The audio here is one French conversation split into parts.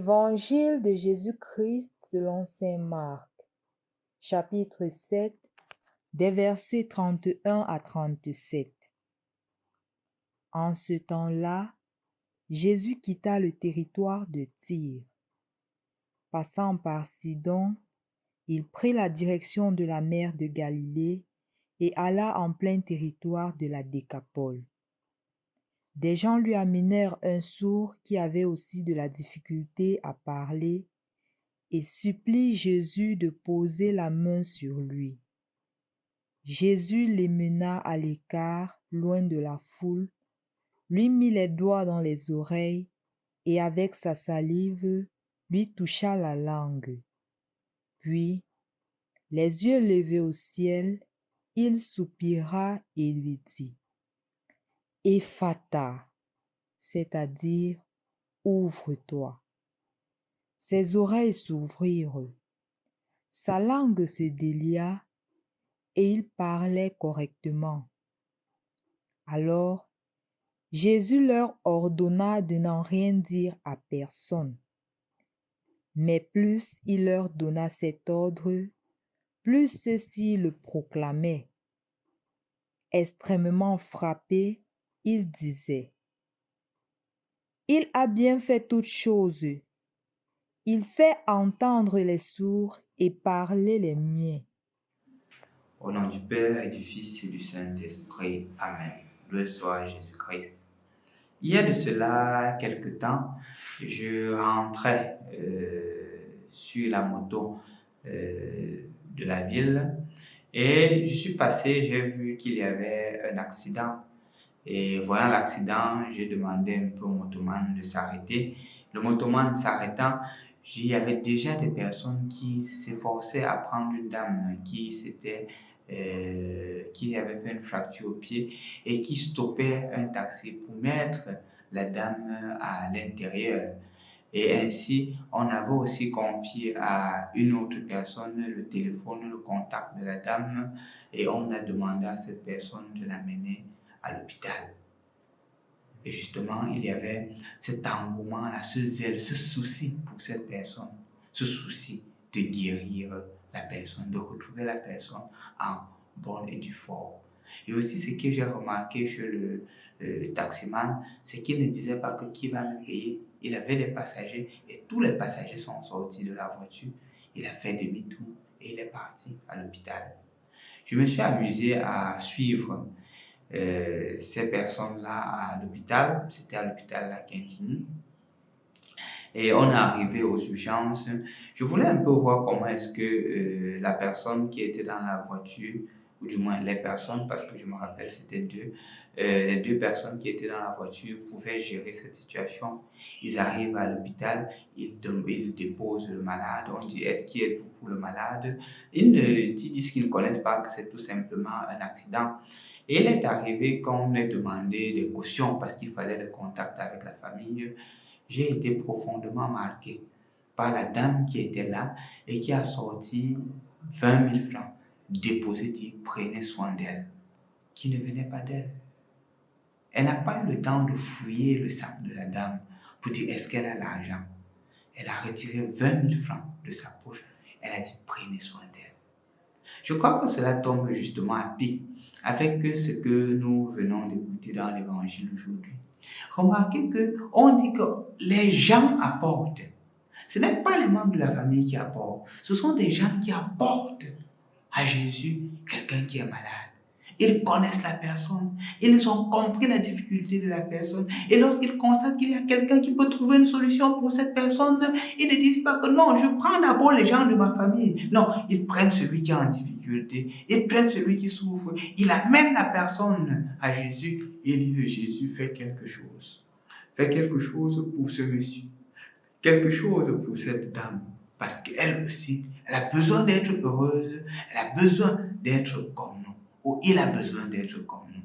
Évangile de Jésus-Christ selon saint Marc, chapitre 7, des versets 31 à 37. En ce temps-là, Jésus quitta le territoire de Tyr. Passant par Sidon, il prit la direction de la mer de Galilée et alla en plein territoire de la Décapole. Des gens lui amenèrent un sourd qui avait aussi de la difficulté à parler et supplient Jésus de poser la main sur lui. Jésus les mena à l'écart, loin de la foule, lui mit les doigts dans les oreilles et avec sa salive lui toucha la langue. Puis, les yeux levés au ciel, il soupira et lui dit: Ephata, c'est-à-dire ouvre-toi. Ses oreilles s'ouvrirent, sa langue se délia et il parlait correctement. Alors, Jésus leur ordonna de n'en rien dire à personne. Mais plus il leur donna cet ordre, plus ceux-ci le proclamaient. Extrêmement frappé, il disait: Il a bien fait toutes choses. Il fait entendre les sourds et parler les muets. Au nom du Père et du Fils et du Saint-Esprit. Amen. Loué soit Jésus-Christ. Il y a de cela quelque temps, je rentrais sur la moto de la ville et je suis passé, j'ai vu qu'il y avait un accident. Et voyant l'accident, j'ai demandé un peu au motoman de s'arrêter. Le motoman s'arrêtant, il y avait déjà des personnes qui s'efforçaient à prendre une dame qui avait fait une fracture au pied et qui stoppait un taxi pour mettre la dame à l'intérieur. Et ainsi, on avait aussi confié à une autre personne le téléphone, le contact de la dame et on a demandé à cette personne de l'amener à l'hôpital. Et justement, il y avait cet engouement-là, ce zèle, ce souci pour cette personne, ce souci de guérir la personne, de retrouver la personne en bonne et due forme. Et aussi, ce que j'ai remarqué chez le taximan, c'est qu'il ne disait pas que qui va me payer. Il avait les passagers et tous les passagers sont sortis de la voiture. Il a fait demi-tour et il est parti à l'hôpital. Je me suis amusé à suivre ces personnes-là à l'hôpital. C'était à l'hôpital La Quintini. Et on est arrivé aux urgences. Je voulais un peu voir comment est-ce que la personne qui était dans la voiture, ou du moins les personnes, parce que je me rappelle c'était deux, les deux personnes qui étaient dans la voiture pouvaient gérer cette situation. Ils arrivent à l'hôpital, ils déposent le malade, on dit qui êtes-vous pour le malade? Ils disent qu'ils ne connaissent pas, que c'est tout simplement un accident. Et il est arrivé qu'on ait demandé des cautions parce qu'il fallait le contact avec la famille. J'ai été profondément marqué par la dame qui était là et qui a sorti 20 000 francs déposés, qui prenait soin d'elle, qui ne venait pas d'elle. Elle n'a pas eu le temps de fouiller le sac de la dame pour dire est-ce qu'elle a l'argent. Elle a retiré 20 000 francs de sa poche. Elle a dit prenez soin d'elle. Je crois que cela tombe justement à pic avec ce que nous venons d'écouter dans l'évangile aujourd'hui. Remarquez qu'on dit que les gens apportent. Ce n'est pas les membres de la famille qui apportent. Ce sont des gens qui apportent à Jésus quelqu'un qui est malade. Ils connaissent la personne. Ils ont compris la difficulté de la personne. Et lorsqu'ils constatent qu'il y a quelqu'un qui peut trouver une solution pour cette personne, ils ne disent pas que non, je prends d'abord les gens de ma famille. Non, ils prennent celui qui est en difficulté. Ils prennent celui qui souffre. Ils amènent la personne à Jésus et ils disent Jésus, fais quelque chose. Fais quelque chose pour ce monsieur. Quelque chose pour cette dame. Parce qu'elle aussi, elle a besoin d'être heureuse. Elle a besoin d'être comme nous. Ou il a besoin d'être comme nous.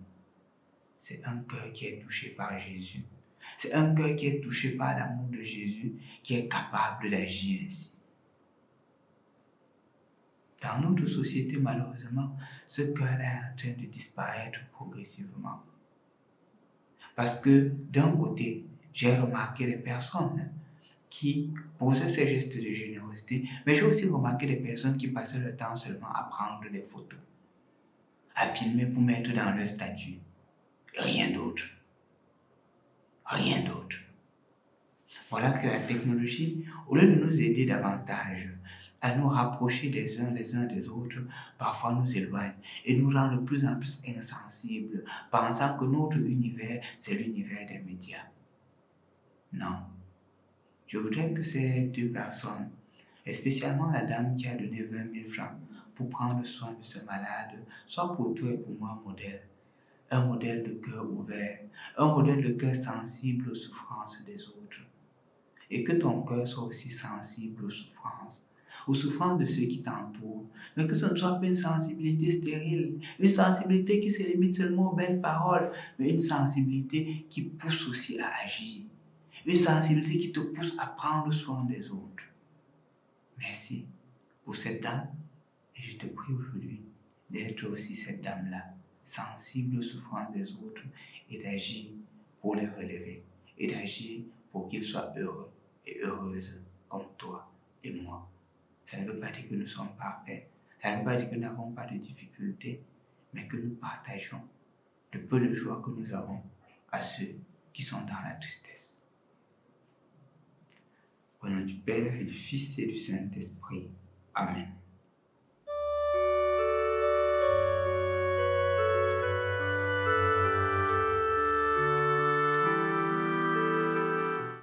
C'est un cœur qui est touché par Jésus. C'est un cœur qui est touché par l'amour de Jésus qui est capable d'agir ainsi. Dans notre société, malheureusement, ce cœur-là est en train de disparaître progressivement. Parce que d'un côté, j'ai remarqué les personnes qui posaient ces gestes de générosité, mais j'ai aussi remarqué des personnes qui passaient le temps seulement à prendre des photos, à filmer pour mettre dans leur statut. Rien d'autre. Rien d'autre. Voilà que la technologie, au lieu de nous aider davantage à nous rapprocher les uns des autres, parfois nous éloigne et nous rend de plus en plus insensibles, pensant que notre univers, c'est l'univers des médias. Non. Je voudrais que ces deux personnes, et spécialement la dame qui a donné 20 000 francs pour prendre soin de ce malade, soient pour toi et pour moi un modèle. Un modèle de cœur ouvert, un modèle de cœur sensible aux souffrances des autres. Et que ton cœur soit aussi sensible aux souffrances de ceux qui t'entourent, mais que ce ne soit pas une sensibilité stérile, une sensibilité qui se limite seulement aux belles paroles, mais une sensibilité qui pousse aussi à agir, une sensibilité qui te pousse à prendre soin des autres. Merci pour cette dame, et je te prie aujourd'hui d'être aussi cette dame-là, sensible aux souffrances des autres, et d'agir pour les relever, et d'agir pour qu'ils soient heureux et heureuses comme toi et moi. Ça ne veut pas dire que nous sommes parfaits, ça ne veut pas dire que nous n'avons pas de difficultés, mais que nous partageons le peu de joie que nous avons à ceux qui sont dans la tristesse. Au nom du Père et du Fils et du Saint-Esprit. Amen.